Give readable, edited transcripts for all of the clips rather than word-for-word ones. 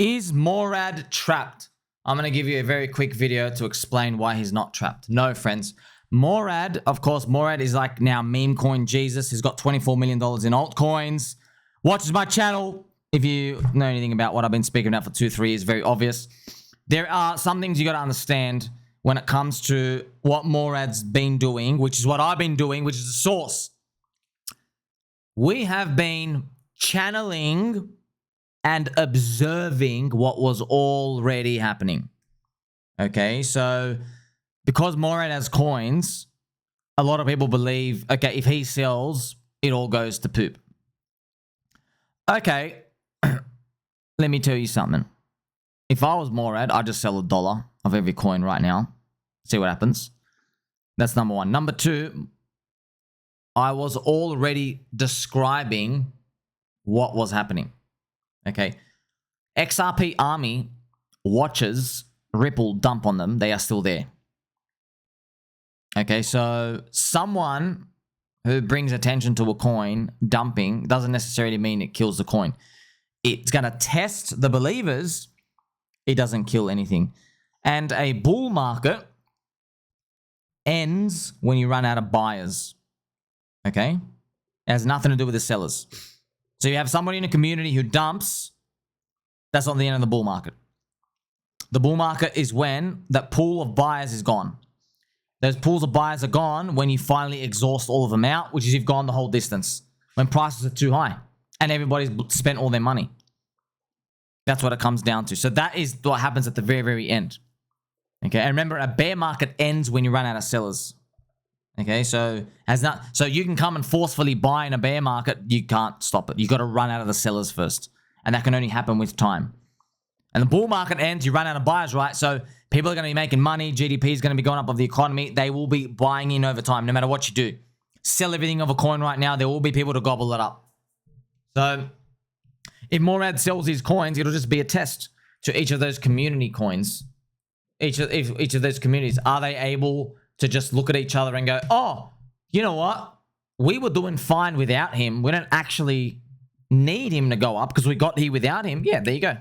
Is Murad trapped? I'm going to give you a very quick video to explain why he's not trapped. No, friends. Murad, of course, Murad is like now meme coin Jesus. He's got $24 million in altcoins. Watches my channel. If you know anything about what I've been speaking about for 2-3 years, very obvious. There are some things you got to understand when it comes to what Murad's been doing, which is what I've been doing, which is the source. We have been channeling and observing what was already happening. Okay, so because Murad has coins, a lot of people believe, okay, if he sells, it all goes to poop. Okay, let me tell you something. If I was Murad, I'd just sell $1 of every coin right now. See what happens. That's number one. Number two, I was already describing what was happening. Okay. XRP army watches Ripple dump on them. They are still there. Okay, so someone who brings attention to a coin dumping doesn't necessarily mean it kills the coin. It's going to test the believers. It doesn't kill anything. And a bull market ends when you run out of buyers. Okay? It has nothing to do with the sellers. So you have somebody in a community who dumps. That's not the end of the bull market. The bull market is when that pool of buyers is gone. Those pools of buyers are gone when you finally exhaust all of them out, which is you've gone the whole distance. When prices are too high and everybody's spent all their money. That's what it comes down to. So that is what happens at the very, very end. Okay, and remember, a bear market ends when you run out of sellers. Okay, so you can come and forcefully buy in a bear market, you can't stop it. You got to run out of the sellers first, and that can only happen with time. And the bull market ends, you run out of buyers, right? So people are going to be making money, GDP is going to be going up of the economy. They will be buying in over time, no matter what you do. Sell everything of a coin right now, there will be people to gobble it up. So if Murad sells his coins, it'll just be a test to each of those community coins. Each of those communities, are they able to just look at each other and go, oh, you know what? We were doing fine without him. We don't actually need him to go up because we got here without him. Yeah, there you go.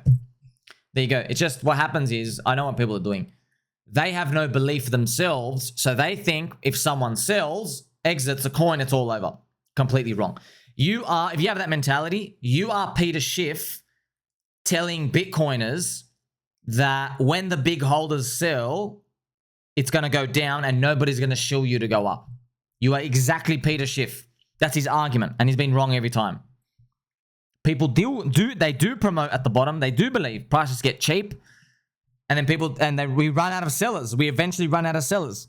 There you go. It's just what happens is, I know what people are doing. They have no belief themselves, so they think if someone sells, exits a coin, it's all over. Completely wrong. If you have that mentality, you are Peter Schiff telling Bitcoiners that when the big holders sell, it's going to go down and nobody's going to shill you to go up. You are exactly Peter Schiff. That's his argument, and he's been wrong every time. People do promote at the bottom. They do believe prices get cheap, and then we run out of sellers. We eventually run out of sellers.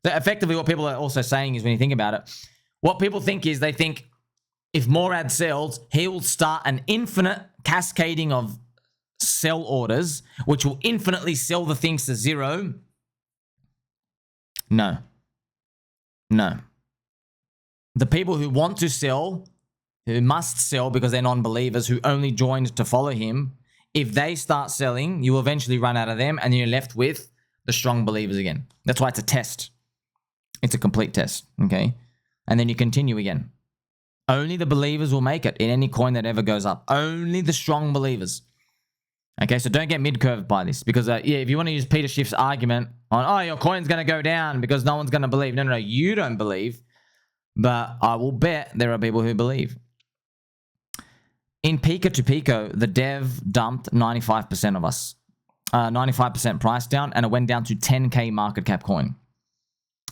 So effectively, what people are also saying is, when you think about it, what people think is they think if Murad sells, he will start an infinite cascading of sell orders, which will infinitely sell the things to zero. No. The people who want to sell, who must sell because they're non-believers, who only joined to follow him, if they start selling, you will eventually run out of them, and you're left with the strong believers again. That's why it's a test. It's a complete test, okay? And then you continue again. Only the believers will make it in any coin that ever goes up. Only the strong believers. Okay, so don't get mid-curved by this, because if you want to use Peter Schiff's argument on, oh, your coin's going to go down because no one's going to believe. No, you don't believe, but I will bet there are people who believe. In PIKA to PIKA, the dev dumped 95% of us. 95% price down, and it went down to 10K market cap coin.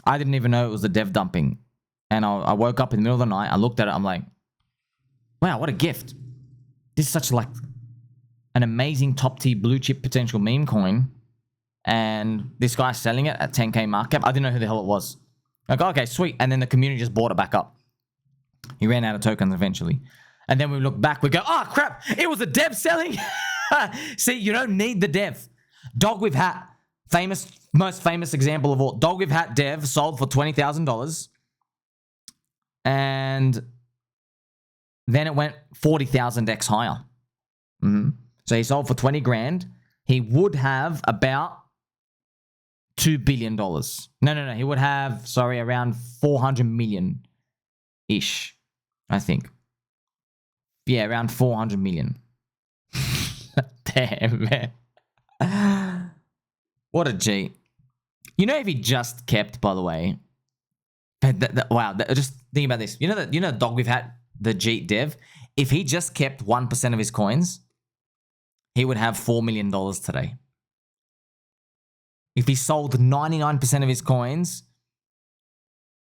I didn't even know it was the dev dumping. And I woke up in the middle of the night, I looked at it, I'm like, wow, what a gift. This is such like an amazing top tier blue chip potential meme coin, and this guy's selling it at 10K market cap. I didn't know who the hell it was. Like, okay, sweet. And then the community just bought it back up. He ran out of tokens eventually. And then we look back, we go, oh crap, it was a dev selling. See, you don't need the dev. DogWifHat, most famous example of all. DogWifHat dev sold for $20,000. And then it went 40,000x higher. So he sold for 20 grand. He would have about $2 billion. No. He would have, around 400 million-ish, I think. Yeah, around 400 million. Damn, man. What a G. You know, if he just kept, by the way, wow, just think about this. You know the DogWifHat, the jeet dev? If he just kept 1% of his coins, he would have $4 million today. If he sold 99% of his coins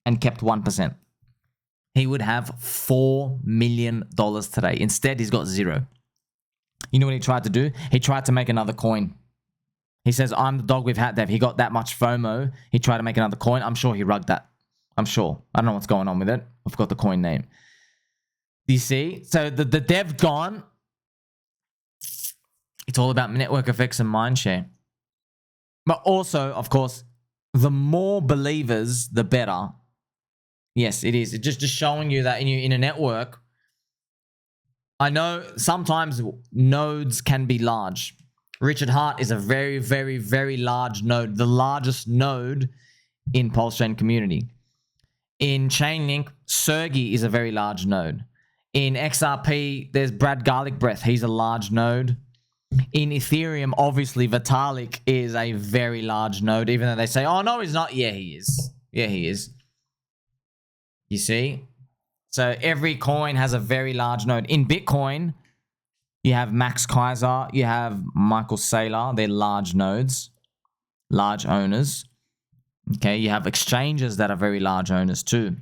and kept 1%, he would have $4 million today. Instead, he's got zero. You know what he tried to do? He tried to make another coin. He says, I'm the DogWifHat dev. He got that much FOMO. He tried to make another coin. I'm sure he rugged that. I'm sure. I don't know what's going on with it. I forgot the coin name. Do you see? So the dev gone. It's all about network effects and mindshare. But also, of course, the more believers, the better. Yes, it is. It's just showing you that in a network, I know sometimes nodes can be large. Richard Hart is a very, very, very large node. The largest node in PulseChain community. In Chainlink, Sergey is a very large node. In XRP, there's Brad Garlic Breath. He's a large node. In Ethereum, obviously, Vitalik is a very large node, even though they say, oh, no, he's not. Yeah, he is. Yeah, he is. You see? So every coin has a very large node. In Bitcoin, you have Max Kaiser, you have Michael Saylor. They're large nodes, large owners. Okay, you have exchanges that are very large owners too.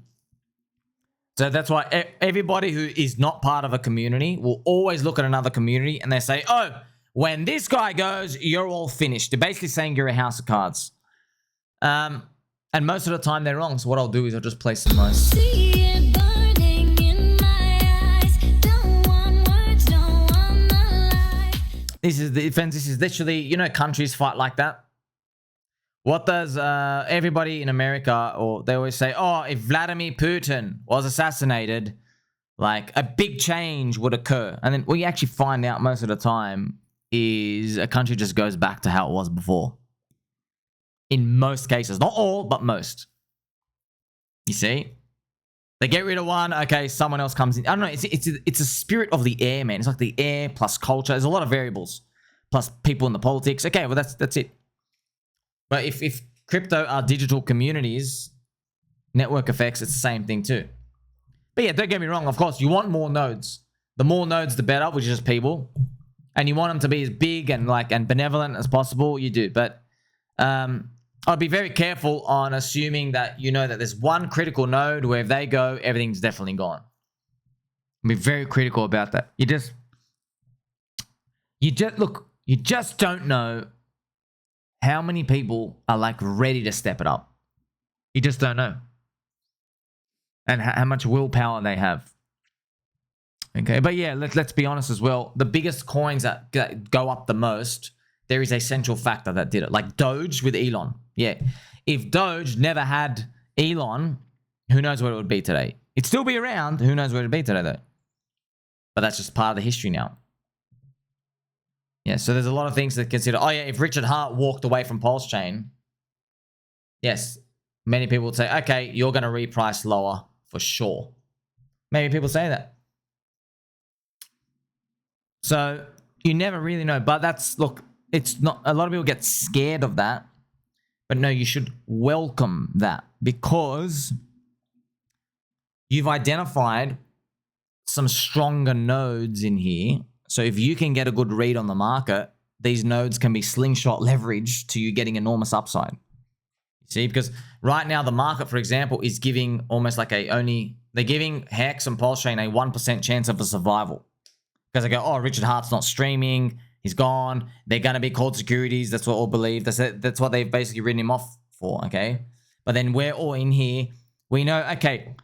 So that's why everybody who is not part of a community will always look at another community and they say, oh, when this guy goes, you're all finished. They're basically saying you're a house of cards. And most of the time they're wrong. So what I'll do is I'll just play some nice. This is the defense. This is literally, you know, countries fight like that. What does everybody in America, or they always say, oh, if Vladimir Putin was assassinated, like a big change would occur. And then what you actually find out most of the time is a country just goes back to how it was before. In most cases. Not all, but most. You see? They get rid of one, okay, someone else comes in. I don't know, it's a spirit of the air, man. It's like the air plus culture. There's a lot of variables. Plus people in the politics. Okay, well, that's it. But if crypto are digital communities, network effects, it's the same thing too. But yeah, don't get me wrong. Of course, you want more nodes. The more nodes, the better, which is just people. And you want them to be as big and benevolent as possible. You do. But I'd be very careful on assuming that you know that there's one critical node where if they go, everything's definitely gone. Be very critical about that. You just don't know how many people are like ready to step it up. You just don't know. And how much willpower they have. Okay, but yeah, let's be honest as well. The biggest coins that go up the most, there is a central factor that did it. Like Doge with Elon. Yeah. If Doge never had Elon, who knows where it would be today? It'd still be around. Who knows where it'd be today though? But that's just part of the history now. Yeah, so there's a lot of things to consider. Oh yeah, if Richard Hart walked away from PulseChain, yes, many people would say, okay, you're going to reprice lower for sure. Maybe people say that. So you never really know. But that's, look, it's not, a lot of people get scared of that. But no, you should welcome that because you've identified some stronger nodes in here. So if you can get a good read on the market, these nodes can be slingshot leverage to you getting enormous upside. See, because right now the market, for example, is giving almost like they're giving HEX and PulseChain a 1% chance of a survival. Because they go, oh, Richard Hart's not streaming, he's gone, they're going to be called securities, that's what all believe. That's what they've basically written him off for, okay? But then we're all in here, we know, okay,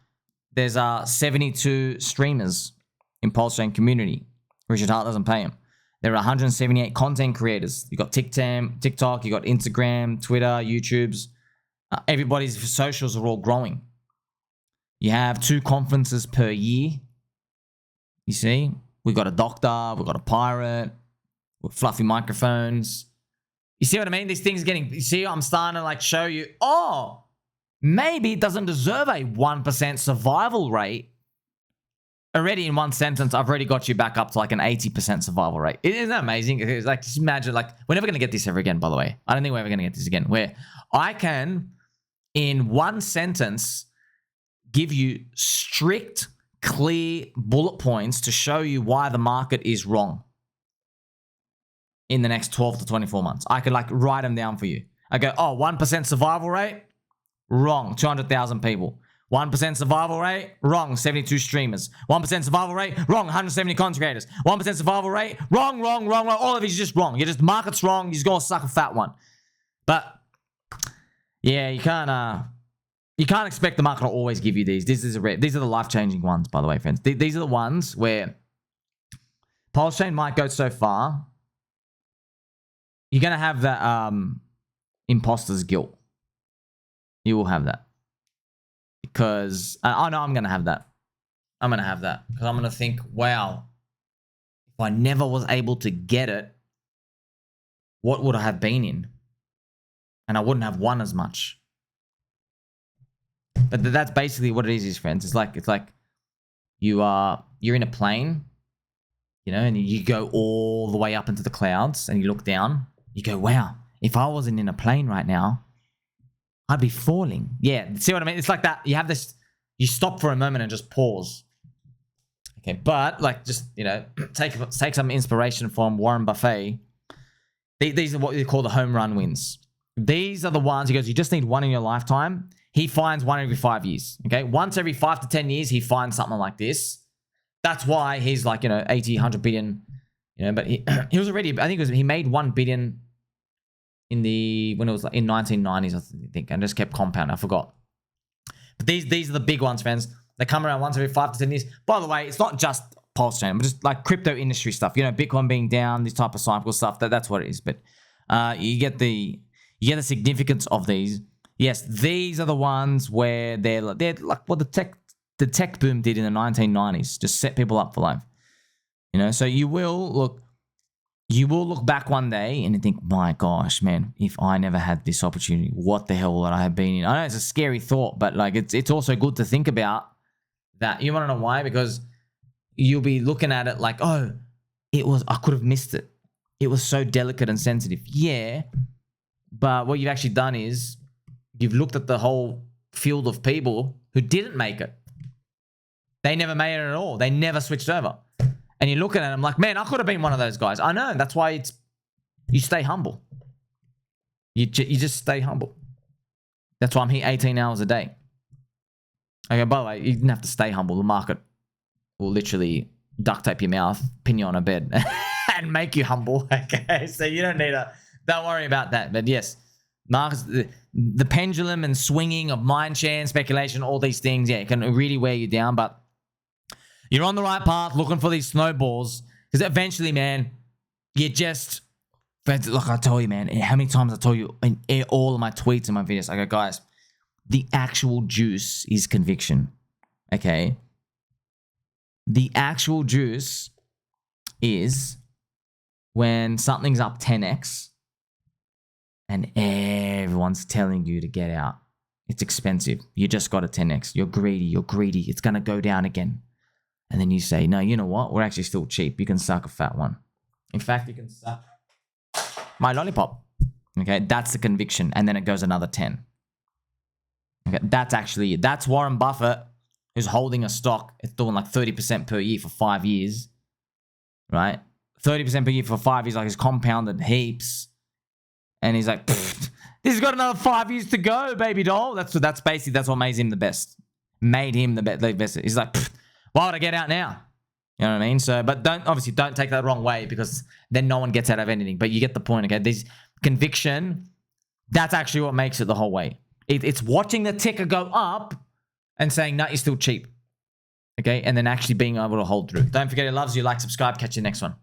there's 72 streamers in PulseChain community. Richard Hart doesn't pay him. There are 178 content creators. You got TikTok, you got Instagram, Twitter, YouTube's. Everybody's socials are all growing. You have 2 conferences per year. You see? We got a doctor, we got a pirate, with fluffy microphones. You see what I mean? These things are getting, you see, I'm starting to like show you, oh, maybe it doesn't deserve a 1% survival rate. already in one sentence, I've already got you back up to like an 80% survival rate. Isn't that amazing? It's like, just imagine, like, we're never going to get this ever again, by the way. I don't think we're ever going to get this again, where I can, in one sentence, give you strict, clear bullet points to show you why the market is wrong in the next 12 to 24 months. I could like write them down for you. I go, oh, 1% survival rate, wrong, 200,000 people. 1% survival rate, wrong, 72 streamers. 1% survival rate, wrong, 170 content creators. 1% survival rate, wrong. All of it is just wrong. You're just, market's wrong. You're just going to suck a fat one. But yeah, you can't expect the market to always give you these. These are the life-changing ones, by the way, friends. These are the ones where PulseChain might go so far. You're going to have that Impostors Guilt. You will have that. Because, I know I'm going to have that. I'm going to have that. Because I'm going to think, wow, if I never was able to get it, what would I have been in? And I wouldn't have won as much. But that's basically what it is, friends. It's like you're in a plane, you know, and you go all the way up into the clouds and you look down. You go, wow, if I wasn't in a plane right now, I'd be falling. Yeah, see what I mean? It's like that. You have this, you stop for a moment and just pause. Okay, but like just, you know, take some inspiration from Warren Buffett. These are what you call the home run wins. These are the ones, he goes, you just need one in your lifetime. He finds one every 5 years. Okay, once every 5 to 10 years, he finds something like this. That's why he's like, you know, 80, 100 billion, you know, but he was already, I think he made 1 billion when it was like in 1990s, I think, and just kept compounding. I forgot. But these are the big ones, friends. They come around once every 5 to 10 years. By the way, it's not just PulseChain, but just like crypto industry stuff. You know, Bitcoin being down, this type of cycle stuff. That's what it is. But you get the significance of these. Yes, these are the ones where they're like what the tech boom did in the 1990s. Just set people up for life. You know, so you will look back one day and you think, my gosh, man, if I never had this opportunity, what the hell would I have been in? I know it's a scary thought, but like it's also good to think about that. You want to know why? Because you'll be looking at it like, oh, I could have missed it. It was so delicate and sensitive. Yeah, but what you've actually done is you've looked at the whole field of people who didn't make it. They never made it at all. They never switched over. And you're looking at them like, man, I could have been one of those guys. I know. That's why you stay humble. You just stay humble. That's why I'm here 18 hours a day. Okay, by the way, you didn't have to stay humble. The market will literally duct tape your mouth, pin you on a bed, and make you humble. Okay, so you don't worry about that. But yes, markets, the pendulum and swinging of mind share and speculation, all these things, yeah, it can really wear you down. But you're on the right path, looking for these snowballs, because eventually, man, you just, like I told you, man, how many times I told you in all of my tweets and my videos, I go, guys, the actual juice is conviction, okay? The actual juice is when something's up 10x and everyone's telling you to get out. It's expensive. You just got a 10x. You're greedy. It's going to go down again. And then you say, no, you know what? We're actually still cheap. You can suck a fat one. In fact, you can suck my lollipop. Okay, that's the conviction. And then it goes another 10. Okay, that's Warren Buffett, who's holding a stock. It's doing like 30% per year for 5 years. Right? 30% per year for 5 years, like he's compounded heaps. And he's like, this has got another 5 years to go, baby doll. That's what made him the best. Made him the best. He's like, why would I get out now? You know what I mean? So, but don't take that the wrong way, because then no one gets out of anything. But you get the point, okay? This conviction, that's actually what makes it the whole way. It's watching the ticker go up and saying, no, you're still cheap. Okay? And then actually being able to hold through. Don't forget, it loves you. Like, subscribe. Catch you next one.